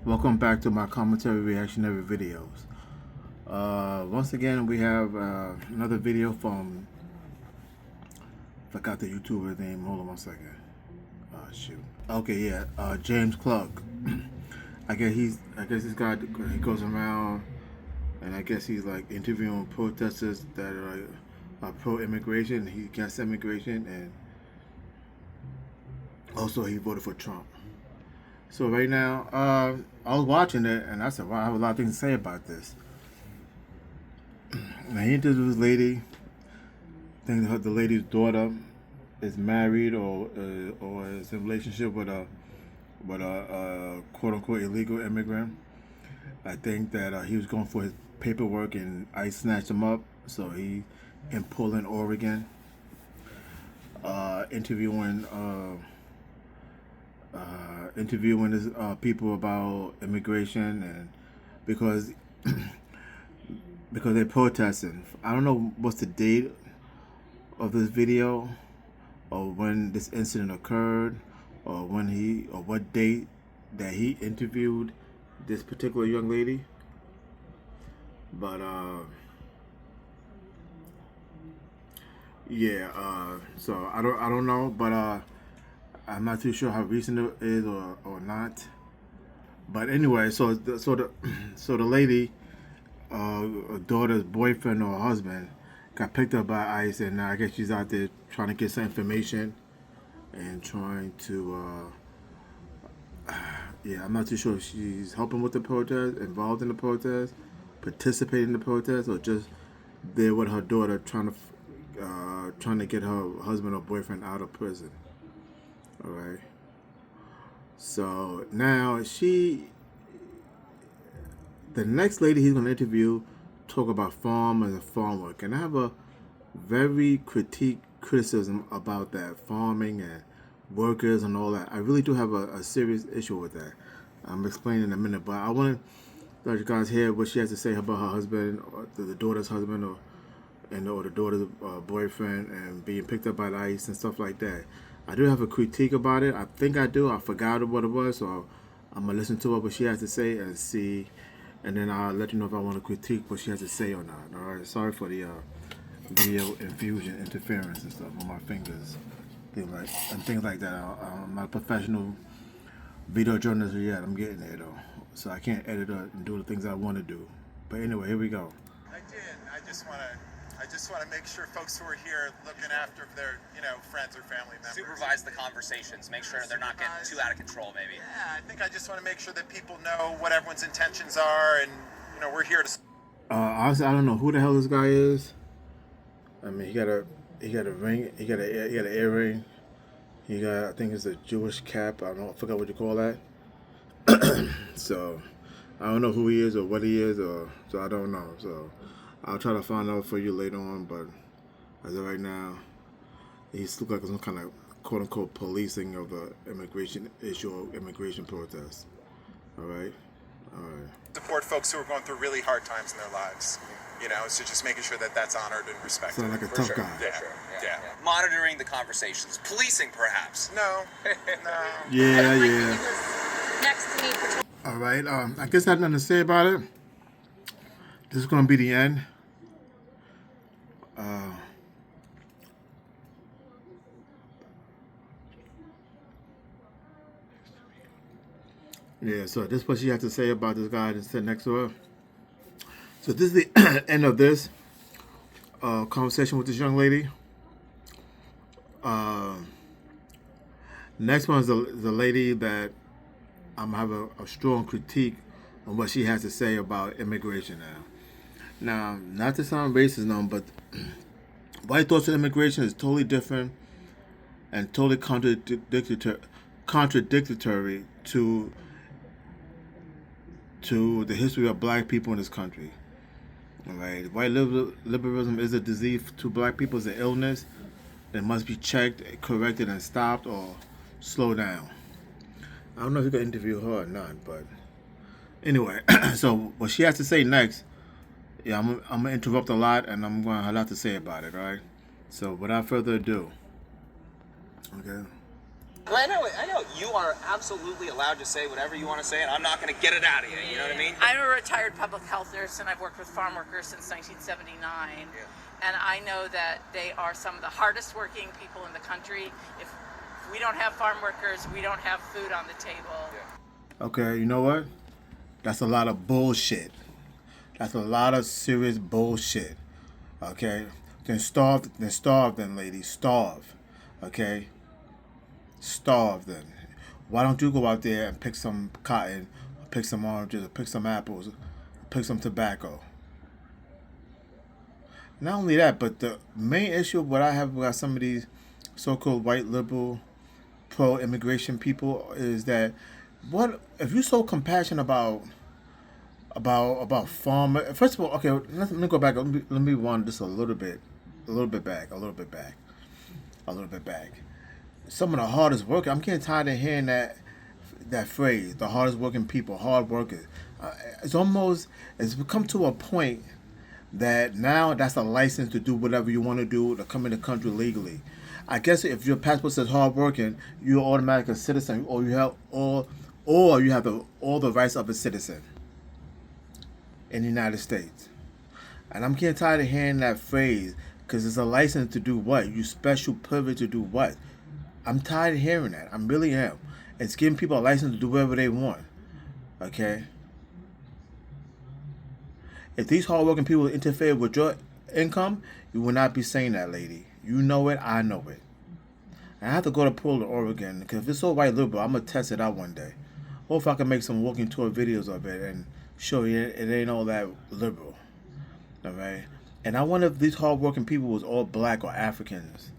Welcome back to my commentary reactionary videos. Once again, we have another video from, forgot the YouTuber name, hold on one second. Shoot. Okay, yeah, James Klug. I guess this guy, he goes around and I guess he's like interviewing protesters that are pro-immigration. He against immigration, and also he voted for Trump. So right now, I was watching it, and I said, "Wow, I have a lot of things to say about this." Now he interviewed this lady. I think the lady's daughter is married or is in a relationship with a quote unquote illegal immigrant. I think that he was going for his paperwork, and ICE snatched him up. So he in Portland, Oregon, interviewing. Interviewing his, people about immigration, and because they're protesting. I don't know what's the date of this video, or when this incident occurred, or what date that he interviewed this particular young lady. But yeah. So I don't know, but I'm not too sure how recent it is or not. But anyway, so the lady, daughter's boyfriend or husband, got picked up by ICE, and I guess she's out there trying to get some information and trying to. Yeah, I'm not too sure if she's helping with the protest, involved in the protest, participating in the protest, or just there with her daughter trying to get her husband or boyfriend out of prison. All right. So now the next lady he's going to interview, talk about farm and farm work. And I have a very criticism about that, farming and workers and all that. I really do have a serious issue with that. I'm explaining in a minute, but I want to let you guys hear what she has to say about her husband, or the daughter's husband, or the daughter's boyfriend, and being picked up by the ICE and stuff like that. I do have a critique about it. I think I do. I forgot what it was, so I'm gonna listen to what she has to say and see, and then I'll let you know if I want to critique what she has to say or not. All right. Sorry for the video infusion interference and stuff on my fingers, things like that. I'm not a professional video journalist yet. I'm getting there though, so I can't edit and do the things I want to do. But anyway, here we go. I did. I just want to make sure folks who are here looking after their, friends or family members. Supervise the conversations. Make sure they're not getting too out of control, maybe. Yeah, I think I just want to make sure that people know what everyone's intentions are, and we're here to. Honestly, I don't know who the hell this guy is. I mean, he got a ring. He got an earring. He got, I think it's a Jewish cap. I forgot what you call that. So I don't know who he is or what he is, so I don't know. So I'll try to find out for you later on. But as of right now, he looks like some kind of quote unquote policing of the immigration issue or immigration protest. All right. Support folks who are going through really hard times in their lives. So just making sure that that's honored and respected. Sound like a tough guy. Yeah. Monitoring the conversations. Policing, perhaps. No. Yeah. Next to me for All right. I guess I have nothing to say about it. This is going to be the end. Yeah, so this is what she has to say about this guy that's sitting next to her. So this is the end of this conversation with this young lady. Next one is the lady that I'm going to have a strong critique on what she has to say about immigration now. Now, not to sound racist, no, but white thoughts on immigration is totally different and totally contradictory to the history of black people in this country. All right, white liberalism is a disease to black people. It's an illness that must be checked, corrected, and stopped or slowed down. I don't know if you can interview her or not, but anyway. So what she has to say next, yeah, I'm gonna interrupt a lot, and I'm gonna have a lot to say about it. All right. So without further ado, okay. Well, I know you are absolutely allowed to say whatever you want to say, and I'm not going to get it out of you. You know what I mean? I'm a retired public health nurse, and I've worked with farm workers since 1979. Yeah. And I know that they are some of the hardest working people in the country. If we don't have farm workers, we don't have food on the table. Yeah. Okay, you know what? That's a lot of bullshit. That's a lot of serious bullshit. Okay? Then starve then, ladies. Starve. Okay? Starve then. Why don't you go out there and pick some cotton, or pick some oranges, or pick some apples, or pick some tobacco? Not only that, but the main issue what I have with some of these so-called white liberal pro-immigration people is that what if you're so compassionate about farm? First of all, okay, let me go back. Let me rewind this a little bit back. Some of the hardest workers. I'm getting tired of hearing that phrase. The hardest working people, hard workers. It's become to a point that now that's a license to do whatever you want to do to come in the country legally. I guess if your passport says hard working, you're automatically a citizen, or you have all the rights of a citizen in the United States. And I'm getting tired of hearing that phrase because it's a license to do what? You special privilege to do what? I'm tired of hearing that. I really am. It's giving people a license to do whatever they want. Okay? If these hardworking people interfere with your income, you will not be saying that, lady. You know it, I know it. And I have to go to Portland, Oregon, because if it's so white liberal, I'm going to test it out one day. Or if I can make some walking tour videos of it and show you it ain't all that liberal. Alright? And I wonder if these hardworking people was all black or Africans.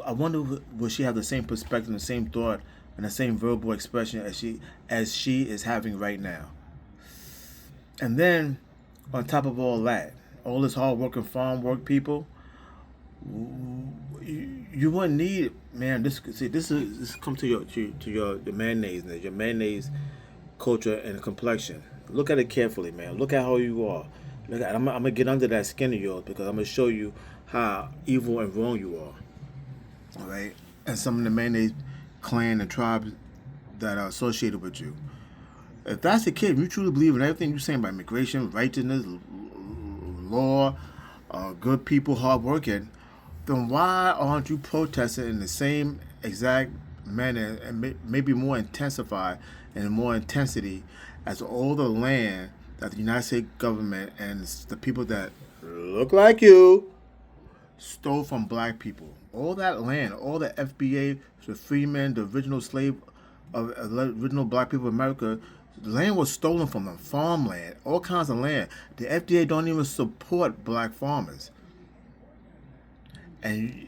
I wonder would she have the same perspective, the same thought, and the same verbal expression as she is having right now. And then, on top of all that, all this hard-working farm work people, you wouldn't need, man. This come to your mayonnaise, your mayonnaise culture and complexion. Look at it carefully, man. Look at how you are. I'm gonna get under that skin of yours because I'm gonna show you how evil and wrong you are. All right, and some of the mayonnaise clan and tribes that are associated with you. If that's the case, if you truly believe in everything you're saying about immigration, righteousness, law, good people, hard working, then why aren't you protesting in the same exact manner and maybe more intensified and more intensity as all the land that the United States government and the people that look like you stole from black people? All that land, all the FBA, the freemen, the original slave of original black people of America, the land was stolen from them. Farmland, all kinds of land. The FDA don't even support black farmers. And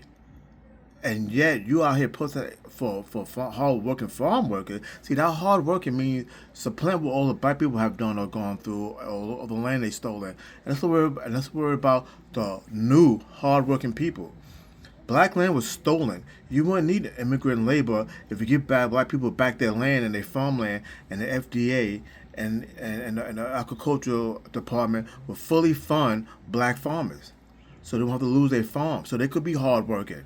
yet you out here posting for hard working farm workers. See, that hard working means supplant what all the black people have done or gone through, all the land they stolen. And let's worry about the new hard working people. Black land was stolen. You wouldn't need immigrant labor if you give black people back their land and their farmland, and the FDA and the agricultural department will fully fund black farmers, so they don't have to lose their farm, so they could be hardworking.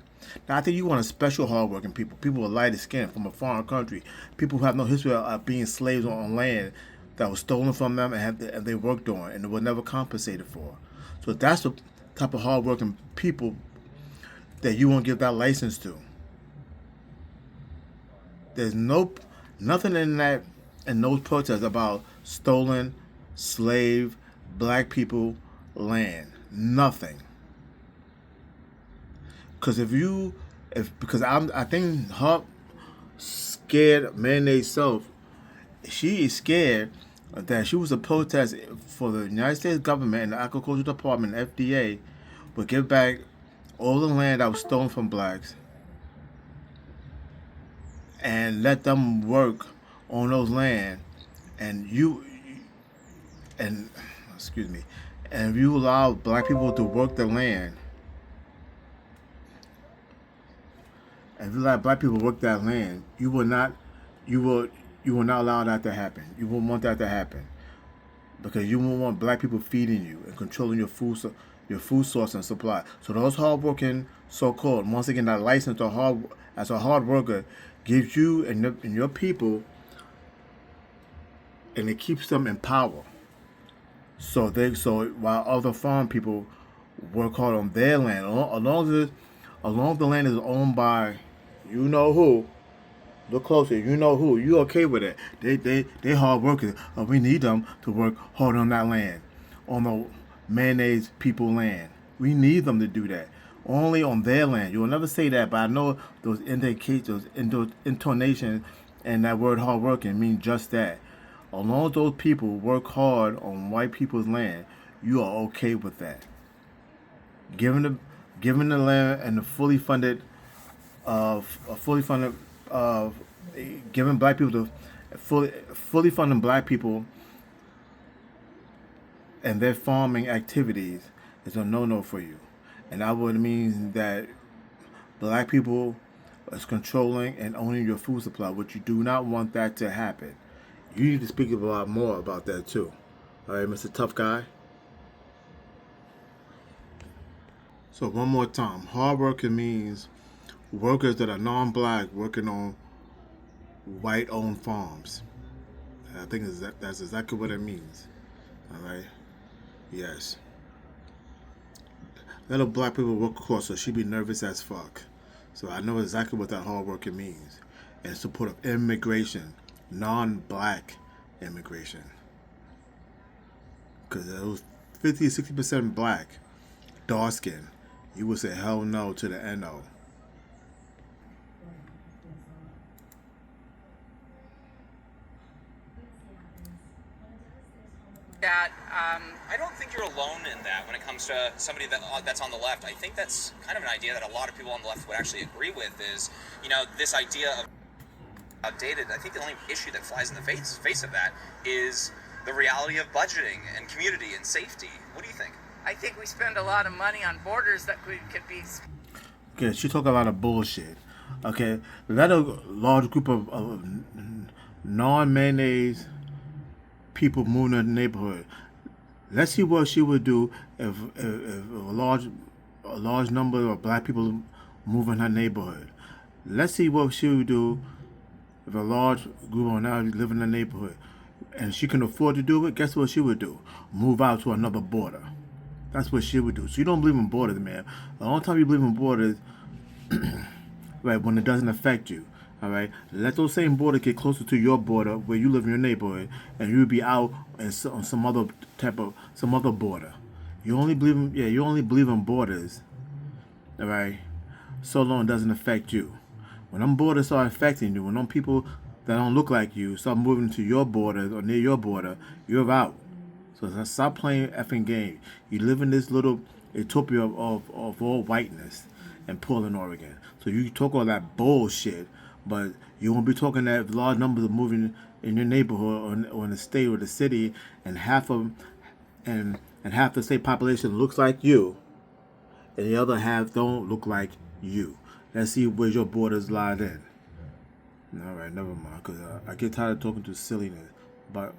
Now, I think you want a special hardworking people with lighter skin from a foreign country, people who have no history of being slaves on land that was stolen from them and they worked on and they were never compensated for. So that's the type of hardworking people that you won't give that license to. There's nothing in those protests about stolen, slave, black people land. Nothing. Because I think her scared mayonnaise self, she is scared that she was a protest for the United States government and the agricultural department, FDA, would give back all the land that was stolen from blacks and let them work on those land, and if you allow black people to work the land, and if you let black people work that land, you will not allow that to happen. You won't want that to happen because you won't want black people feeding you and controlling your food source and supply. So those hardworking, so-called, once again, that license as a hard worker, gives you and your people, and it keeps them in power. So while other farm people work hard on their land, along the land is owned by, you know who. Look closer, you know who. You okay with it? They hard workers. We need them to work hard on that land, on the mayonnaise people land. We need them to do that. Only on their land. You will never say that, but I know those intonations and that word hard working mean just that. As long as those people work hard on white people's land, you are okay with that. Given the land and the fully funded giving black people the fully funding black people and their farming activities is a no-no for you, and that would mean that black people is controlling and owning your food supply, which you do not want that to happen. You need to speak a lot more about that too. All right, Mr. Tough Guy. So one more time, hard working means workers that are non-black working on white-owned farms. I think that's exactly what it means. All right. Yes. Little black people work across, so she be nervous as fuck. So I know exactly what that hard working means. In support of immigration, non-black immigration. Because those 50-60% black, dark skin, you would say hell no to the NO. That I don't think you're alone in that when it comes to somebody that's on the left. I think that's kind of an idea that a lot of people on the left would actually agree with is, this idea of outdated. I think the only issue that flies in the face of that is the reality of budgeting and community and safety. What do you think? I think we spend a lot of money on borders that could be. Okay, she talk a lot of bullshit. Okay, let a large group of non-mayonnaise people move in the neighborhood. Let's see what she would do if a large number of black people move in her neighborhood. Let's see what she would do if a large group of now live in the neighborhood, and she can afford to do it. Guess what she would do? Move out to another border. That's what she would do. So you don't believe in borders, man. The only time you believe in borders, right, when it doesn't affect you. All right, let those same borders get closer to your border where you live in your neighborhood, and you'll be out on some other border. You only believe in borders. All right, so long it doesn't affect you. When them borders start affecting you, when them people that don't look like you start moving to your borders or near your border, you're out. So stop playing effing game. You live in this little utopia of all whiteness in Portland, Oregon. So you talk all that bullshit, but you won't be talking that large numbers of moving in your neighborhood or in the state or the city, and half the state population looks like you, and the other half don't look like you. Let's see where your borders lie then. All right, never mind, because I get tired of talking to silliness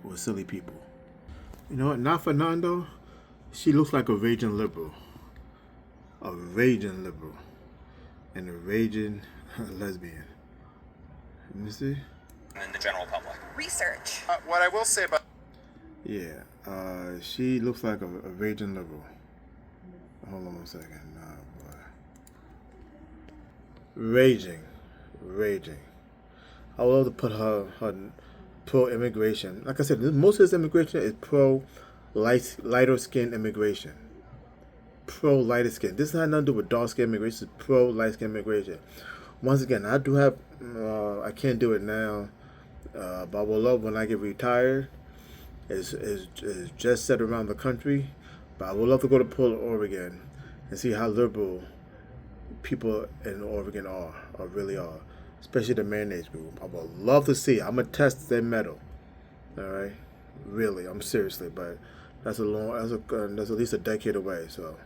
with silly people. You know what? Not Fernando. She looks like a raging liberal. A raging liberal. And a raging lesbian. Let me see. In the general public. Research. What I will say about Yeah. She looks like a raging liberal. Hold on one second. Raging. I would love to put her pro-immigration. Like I said, most of this immigration is pro-lighter skin immigration. Pro-lighter skin. This has nothing to do with dark skin immigration. It's pro-light skin immigration. Once again, I do have, I can't do it now, but I will love when I get retired. It's just set around the country, but I would love to go to Portland, Oregon, and see how liberal people in Oregon really are. Especially the mayonnaise group. I would love to see. I'm gonna test their metal. All right, really, I'm seriously, but that's at least a decade away. So,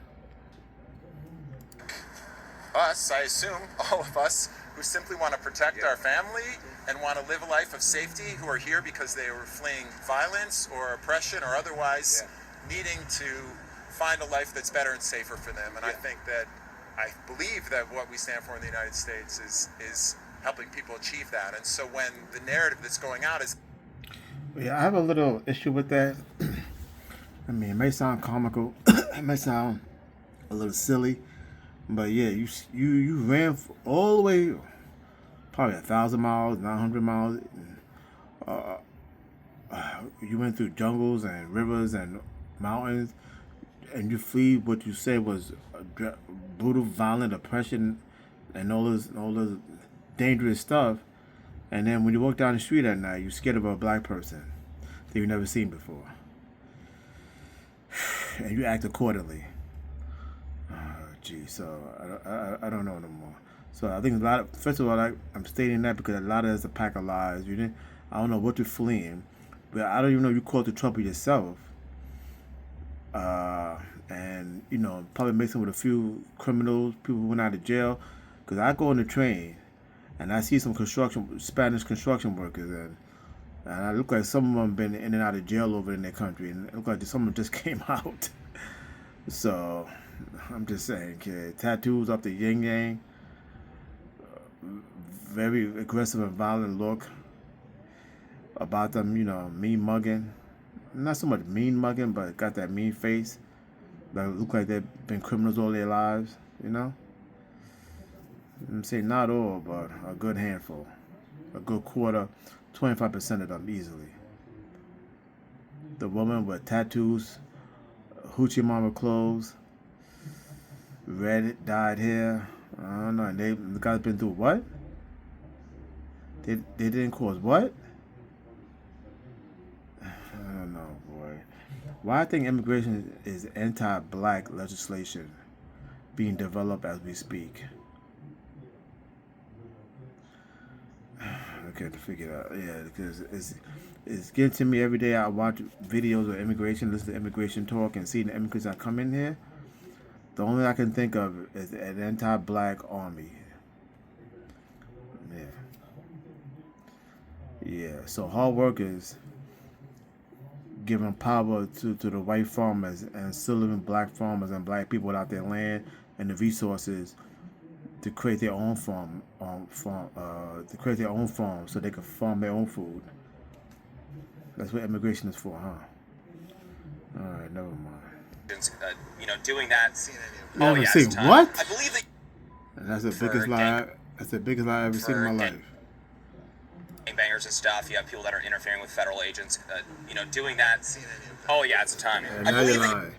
us, I assume, all of us who simply want to protect our family and want to live a life of safety, who are here because they were fleeing violence or oppression or otherwise needing to find a life that's better and safer for them. And I believe that what we stand for in the United States is helping people achieve that. And so when the narrative that's going out is, Yeah, I have a little issue with that. I mean, it may sound comical, it may sound a little silly, but yeah, you ran all the way, probably 1,000 miles, 900 miles. You went through jungles and rivers and mountains, and you flee what you said was brutal, violent oppression, and all this dangerous stuff. And then when you walk down the street at night, you're scared of a black person that you've never seen before, and you act accordingly. Gee, so I don't know no more. So I think a lot of, first of all, I'm stating that because a lot of it's a pack of lies. I don't know what you're fleeing, but I don't even know if you caught the trouble yourself. And probably mixing with a few criminals, people who went out of jail. Because I go on the train and I see some Spanish construction workers, and I look like some of them been in and out of jail over in their country, and it look like some of them just came out. So I'm just saying, kid, tattoos up the yin yang, very aggressive and violent look about them, mean mugging. Not so much mean mugging, but got that mean face. That look like they've been criminals all their lives, I'm saying not all, but a good handful. A good quarter, 25% of them easily. The woman with tattoos, hoochie mama clothes, red dyed hair. I don't know. And the guys been through what? They didn't cause what? I don't know, boy. Why I think immigration is anti-black legislation being developed as we speak. I can't figure it out. Yeah, because it's getting to me every day. I watch videos of immigration, listen to immigration talk, and see the immigrants that come in here. The only I can think of is an anti-black army. Yeah. So hard workers giving power to the white farmers and still living black farmers and black people without their land and the resources to create their own farm, to create their own farm so they can farm their own food. That's what immigration is for, huh? All right, never mind. Doing that. Oh yeah, it's time. What? I believe that. And that's the biggest lie. That's the biggest lie I've ever seen in my life. Bangers and stuff. You have people that are interfering with federal agents. Doing that. Oh yeah, it's a time. And now you're lying.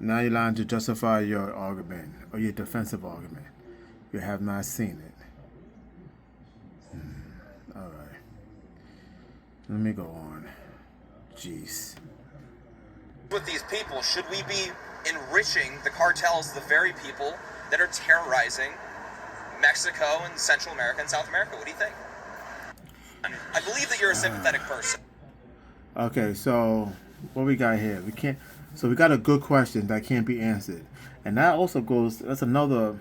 Now you're lying to justify your argument or your defensive argument. You have not seen it. All right. Let me go on. Jeez. With these people, should we be enriching the cartels, the very people that are terrorizing Mexico and Central America and South America? What do you think? I believe that you're a sympathetic person. Okay, so what we got here? So we got a good question that can't be answered, and that also goes. That's another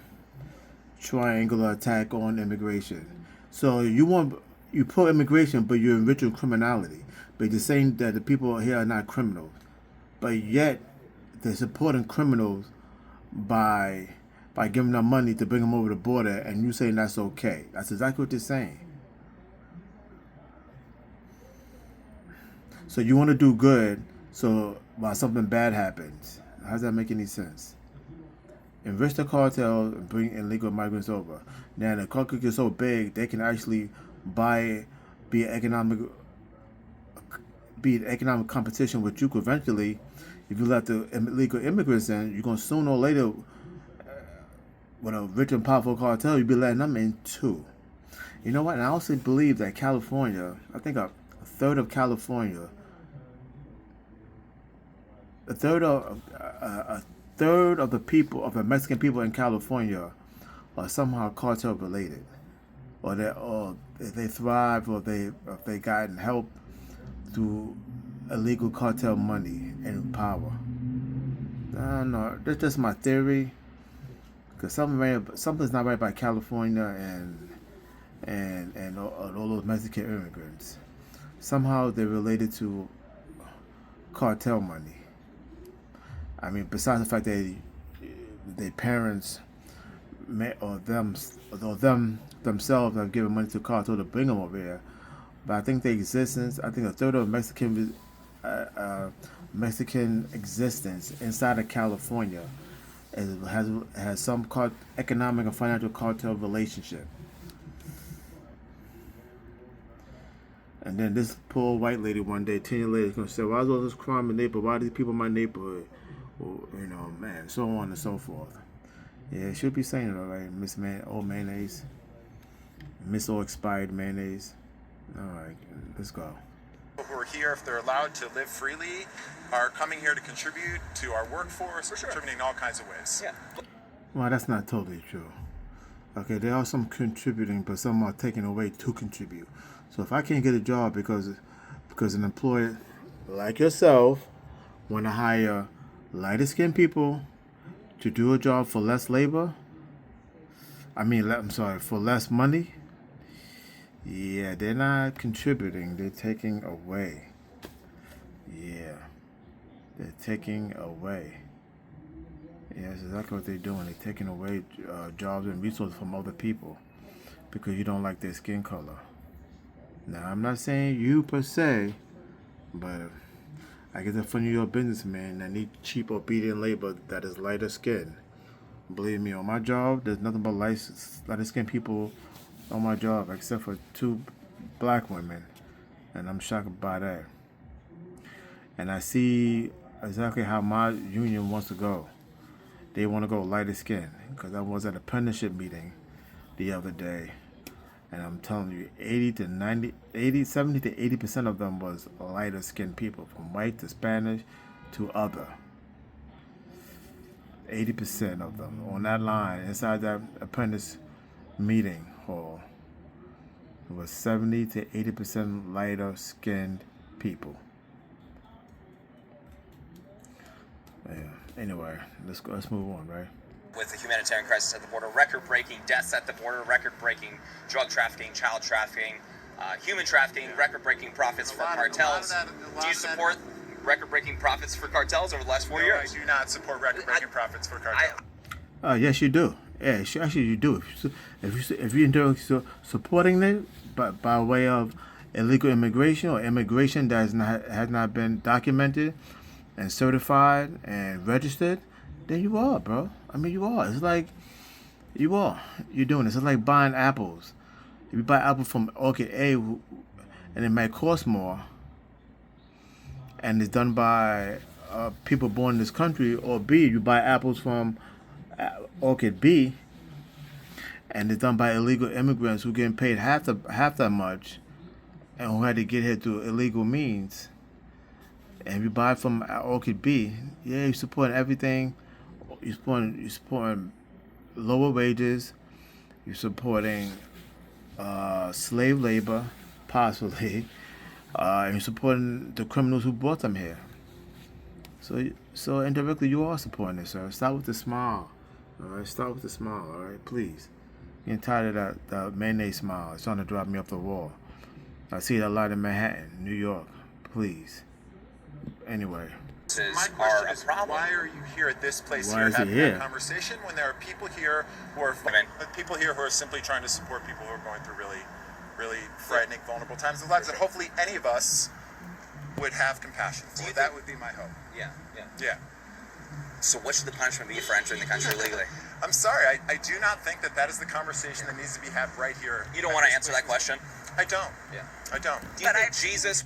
triangular attack on immigration. So you put immigration, but you're enriching criminality. But you're saying that the people here are not criminals, but yet they're supporting criminals by giving them money to bring them over the border, and you saying that's okay. That's exactly what they're saying. So you want to do good, so while something bad happens. How does that make any sense? Enrich the cartel and bring illegal migrants over. Now the cartel gets so big, they can actually be an economic competition with you. Eventually, if you let the illegal immigrants in, you're going to sooner or later, with a rich and powerful cartel, you'll be letting them in too. You know what? And I also believe that California, I think a third of California, a third of the people, of the Mexican people in California, are somehow cartel related, or they thrive, or if they gotten help through illegal cartel money and power. I don't know. That's just my theory, because something's not right by California and all those Mexican immigrants. Somehow they're related to cartel money. I mean, besides the fact that their parents themselves have given money to cartel to bring them over here. But I think the existence, I think a third of Mexican existence inside of California has some economic and financial cartel relationship. And then this poor white lady one day, 10 years later, is going to say, why is all this crime in the neighborhood? Why are these people in my neighborhood? Well, you know, man, so on and so forth. Yeah, it should be saying it all right, Miss Old Mayonnaise. Miss Old Expired Mayonnaise. All right, let's go. People who are here, if they're allowed to live freely, are coming here to contribute to our workforce, contributing in all kinds of ways. Yeah. Well, that's not totally true. Okay, there are some contributing, but some are taking away to contribute. So if I can't get a job because an employer like yourself want to hire lighter skinned people to do a job for less labor, for less money, yeah, they're not contributing, they're taking away. Yeah, they're taking away. Yeah, that's exactly what they're doing. They're taking away jobs and resources from other people because you don't like their skin color. Now, I'm not saying you per se, but I guess if you're a businessman that need cheap, obedient labor that is lighter skin. Believe me, on my job, there's nothing but lighter skin people on my job except for 2 black women, and I'm shocked by that. And I see exactly how my union wants to go. They want to go lighter skin because I was at a apprenticeship meeting the other day, and I'm telling you, 70 to 80% of them was lighter skinned people, from white to Spanish to other. 80% of them on that line inside that apprentice meeting hall. It was 70 to 80% lighter skinned people. Yeah. Anyway, let's move on, right? With the humanitarian crisis at the border, record-breaking deaths at the border, record-breaking drug trafficking, child trafficking, human trafficking, record-breaking profits for cartels. Do you support record-breaking profits for cartels over the last 4 years? I do not support record-breaking profits for cartels. Yes, you do. Yeah, actually, you do. If you enjoy supporting it, but by way of illegal immigration or immigration that has not been documented and certified and registered, then you are, bro. I mean, you are. It's like you are. You're doing this. It's like buying apples. If you buy apple from Orchid A, and it might cost more, and it's done by people born in this country, or B, you buy apples from Orchid B, and it's done by illegal immigrants who getting paid half that much, and who had to get here through illegal means. And if you buy from Orchid B, yeah, you're supporting everything. You're supporting lower wages. You're supporting slave labor, possibly. And you're supporting the criminals who brought them here. So indirectly, you are supporting it, sir. Start with the smile. All right, start with the smile. All right, please. Getting tired of that mayonnaise smile. It's trying to drive me up the wall. I see it a lot in Manhattan, New York. Please. Anyway. My question is, why are you here at this place here having that conversation when there are people here who are simply trying to support people who are going through really, really frightening, vulnerable times in their lives, and hopefully any of us would have compassion for. That would be my hope. Yeah. So what should the punishment be for entering the country illegally? I'm sorry, I do not think that is the conversation that needs to be had right here. You don't want to answer that question? I don't. Yeah. I don't. Do you think Jesus...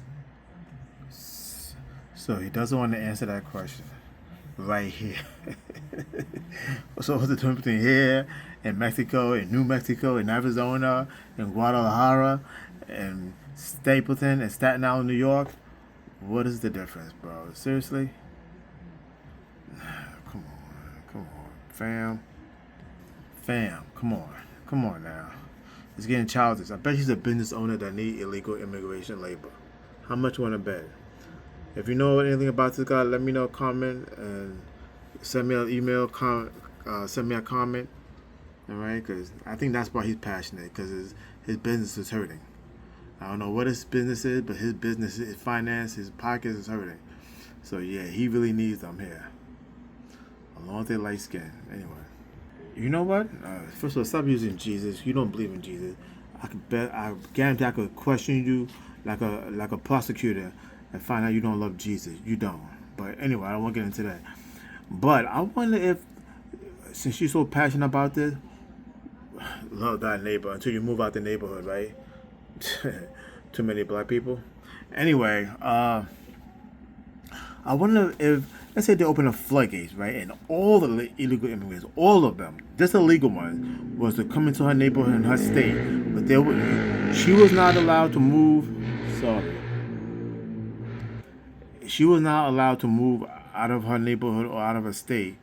So he doesn't want to answer that question right here. So what's the difference between here and Mexico and New Mexico and Arizona and Guadalajara and Stapleton and Staten Island, New York? What is the difference, bro? Seriously? Come on, fam, come on now. It's getting childish. I bet he's a business owner that need illegal immigration labor. How much you want to bet? If you know anything about this guy, let me know, comment, and send me an email, send me a comment, all right? Because I think that's why he's passionate, because his business is hurting. I don't know what his business is, but his business, his finance, his pockets is hurting. So, yeah, he really needs them here. Along with their light skin. Anyway. You know what? First of all, stop using Jesus. You don't believe in Jesus. I guarantee I could question you like a prosecutor and find out you don't love Jesus. You don't. But anyway, I don't want to get into that. But I wonder if, since you're so passionate about this, love thy neighbor until you move out the neighborhood, right? Too many black people. Anyway, I wonder if, let's say they open the floodgates, right, and all the illegal immigrants, all of them, just the legal ones, was to come into her neighborhood in her state, but she was not allowed to move. Sorry, she was not allowed to move out of her neighborhood or out of her state,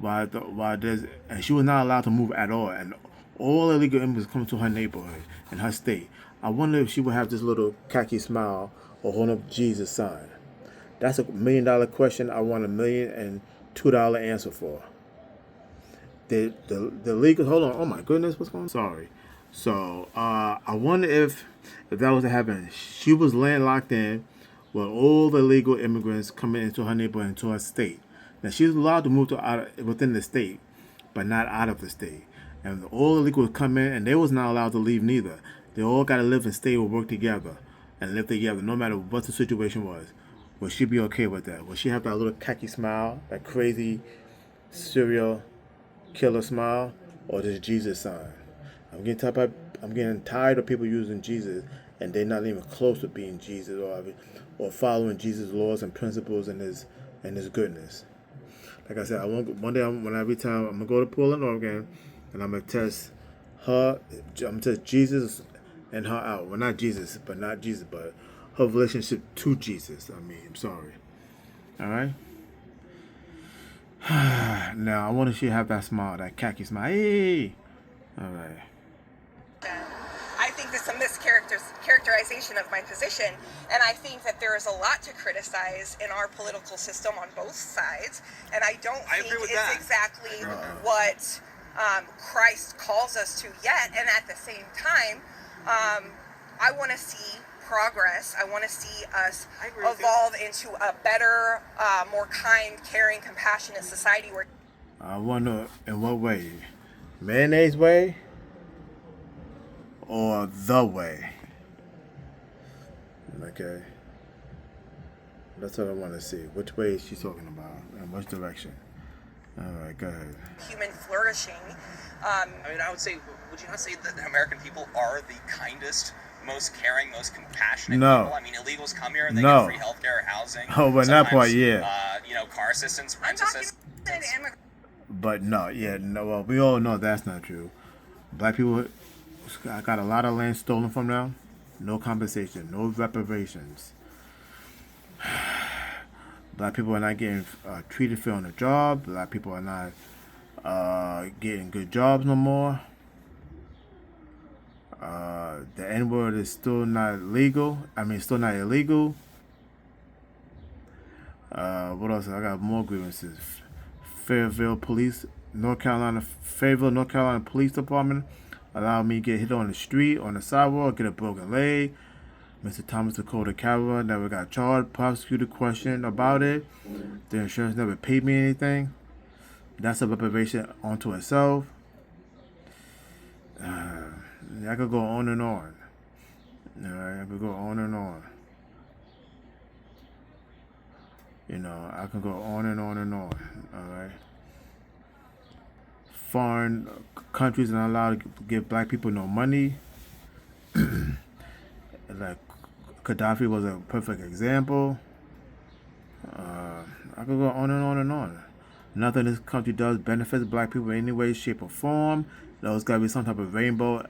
and she was not allowed to move at all, and all illegal immigrants come to her neighborhood in her state. I wonder if she would have this little khaki smile or hold up Jesus sign. That's $1 million question. I want $1,002 answer for. The legal. Hold on. Oh my goodness, what's going on? Sorry. So I wonder if that was to happen. She was landlocked in with all the illegal immigrants coming into her neighborhood, into her state. Now she's allowed to move within the state, but not out of the state. And all the illegals come in, and they was not allowed to leave neither. They all got to live and stay or work together and live together, no matter what the situation was. Would she be okay with that? Would she have that little khaki smile, that crazy serial killer smile, or this Jesus sign? I'm getting tired of people using Jesus, and they're not even close to being Jesus or following Jesus' laws and principles and his goodness. Like I said, one day every time I'm gonna go to Portland, Oregon, and I'm gonna test her. I'm gonna test Jesus and her out. Well, not Jesus, but her relationship to Jesus. I'm sorry. All right. Now I want to see have that smile, that khaki smile. Hey. All right. I think there's some mischaracterization of my position, and I think that there is a lot to criticize in our political system on both sides, and I don't think it's exactly what Christ calls us to yet. And at the same time, I want to see progress. I want to see us evolve into a better, more kind, caring, compassionate society. Where I wonder in what way, mayonnaise way or the way. Okay, that's what I want to see. Which way is she talking about, and which direction? All right, go ahead. Human flourishing. I mean, I would say, would you not say that the American people are the kindest, most caring, most compassionate people? I mean, illegals come here and they get free healthcare, housing. Oh, but that part, yeah. Car assistance, rent assistance. But no, well, we all know that's not true. Black people got a lot of land stolen from them. No compensation, no reparations. Black people are not getting treated fair on the job. Black people are not getting good jobs no more. The N-word is still not legal. Still not illegal. What else? I got more grievances. Fayetteville North Carolina Police Department allowed me to get hit on the street, on the sidewalk, get a broken leg. Mr. Thomas Dakota Carroll never got charged, prosecuted, questioned about it. The insurance never paid me anything. That's a reparation onto itself. I could go on and on. Alright, I could go on and on. I can go on and on and on. Alright. Foreign countries are not allowed to give black people no money. Like Gaddafi was a perfect example. I could go on and on and on. Nothing this country does benefits black people in any way, shape, or form. There's got to be some type of rainbow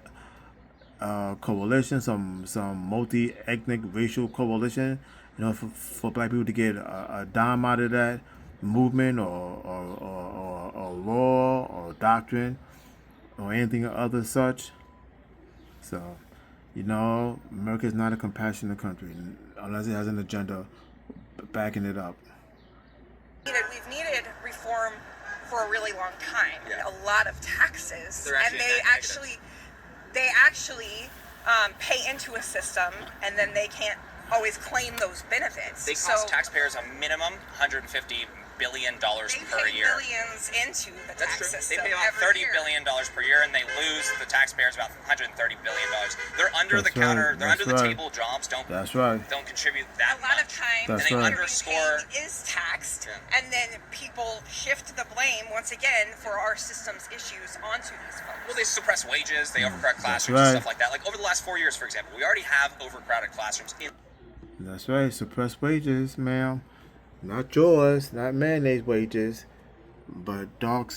coalition, some multi-ethnic racial coalition, for black people to get a dime out of that movement or law or doctrine or anything other such. So, America is not a compassionate country unless it has an agenda backing it up. We've needed reform for a really long time. Yeah. A lot of taxes, and they actually pay into a system, and then they can't always claim those benefits. They cost taxpayers a minimum $150 billion They per pay year. billions into the That's tax true. They system pay about every $30 year. billion per year, and they lose the taxpayers about $130 billion. They're under That's the counter. right. They're That's under the right. table jobs. That's right. Don't contribute that A lot of much. times, That's and they right. what we're underscore. paying is taxed, Yeah. and then people shift the blame once again for our system's issues onto these folks. Well, they suppress wages. They overcrowd classrooms right. and stuff like that. Like over the last 4 years, for example, we already have overcrowded classrooms in. That's right. Suppress wages, ma'am. Not yours, not mayonnaise wages, but dark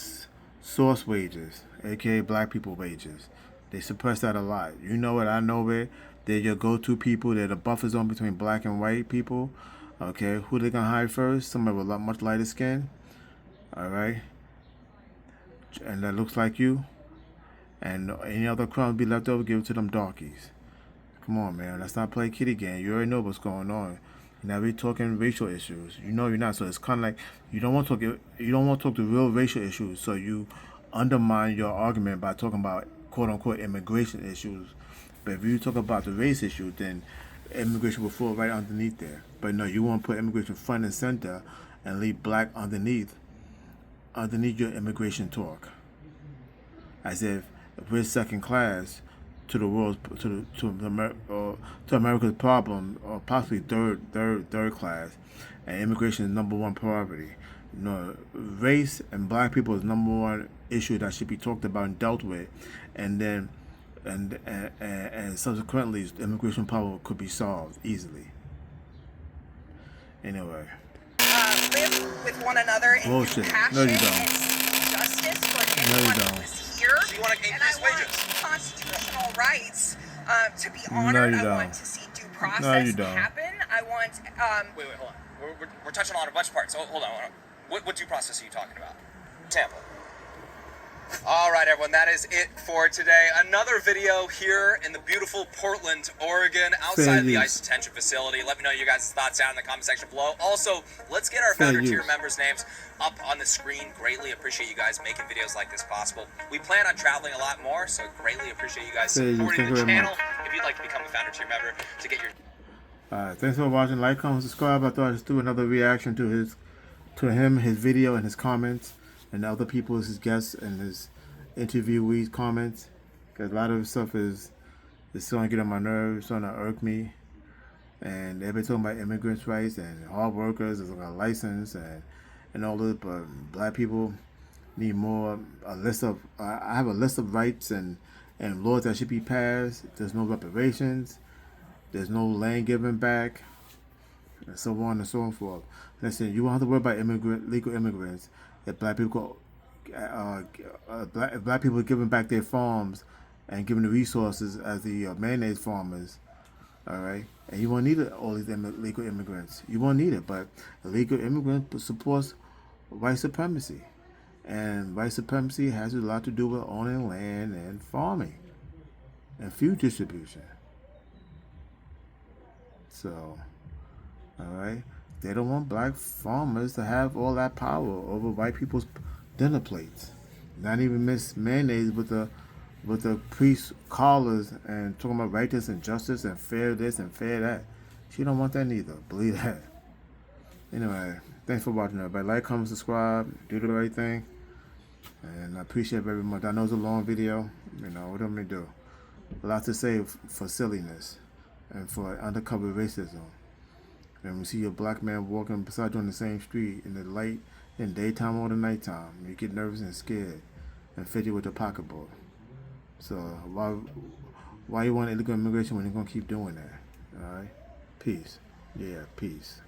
source wages, aka black people wages. They suppress that a lot. You know it, I know it. They're your go-to people. They're the buffer zone between black and white people. Okay, who they gonna hire first? Somebody with a lot much lighter skin. All right, and that looks like you. And any other crumbs be left over, give it to them darkies. Come on, man. Let's not play kitty game. You already know what's going on. You're not really talking racial issues. You know you're not. So it's kind of like you don't want to talk. You don't want to talk to real racial issues. So you undermine your argument by talking about quote unquote immigration issues. But if you talk about the race issue, then immigration will fall right underneath there. But no, you want to put immigration front and center and leave black underneath your immigration talk, as if we're second class to the world's to America's problem, or possibly third class, and immigration is number one priority. No, race and black people is number one issue that should be talked about and dealt with, and then and subsequently immigration problem could be solved easily. Anyway, Live with one another in Bullshit. compassion No, you don't. and seek justice for No, you anyone don't. who is here. So you want to And I increase want wages? constitutional rights to be No, honored. you I don't. want to see due process No, you don't. happen. I want Wait, hold on. We're touching on a bunch of parts. So hold on. What due process are you talking about? Example. All right, everyone, that is it for today. Another video here in the beautiful Portland, Oregon, outside of the Fair ICE detention facility. Let me know your guys' thoughts down in the comment section below. Also, let's get our Fair founder tier use. members' names up on the screen. Greatly appreciate you guys making videos like this possible. We plan on traveling a lot more, so greatly appreciate you guys Fair use. supporting Thank the you very channel. much. If you'd like to become a founder tier member to get your alright, thanks for watching. Like, comment, subscribe. I thought I'd just do another reaction to his video and his comments, and the other people's his guests and his interviewees' comments, because a lot of his stuff is starting to get on my nerves, starting to irk me. And they've been talking about immigrants' rights and hard workers as a license and all this, but black people need more. I have a list of rights and laws that should be passed. There's no reparations. There's no land given back, and so on and so forth. Listen, you won't have to worry about legal immigrants if black people are giving back their farms and giving the resources as the mayonnaise farmers. All right, and you won't need all these illegal immigrants. You won't need it, but illegal immigrant supports white supremacy, and white supremacy has a lot to do with owning land and farming and food distribution. So, all right, they don't want black farmers to have all that power over white people's dinner plates. Not even Miss Mayonnaise with the priest collars and talking about righteousness and justice and fair this and fair that. She don't want that neither. Believe that. Anyway, thanks for watching, everybody. Like, comment, subscribe, do the right thing, and I appreciate it very much. I know it's a long video. You know what I'm gonna do. A lot to say for silliness and for undercover racism. And we see a black man walking beside you on the same street in the light, in daytime or the nighttime, you get nervous and scared and fit you with a pocketbook. So why you want illegal immigration when you're gonna keep doing that? All right, peace. Yeah, peace.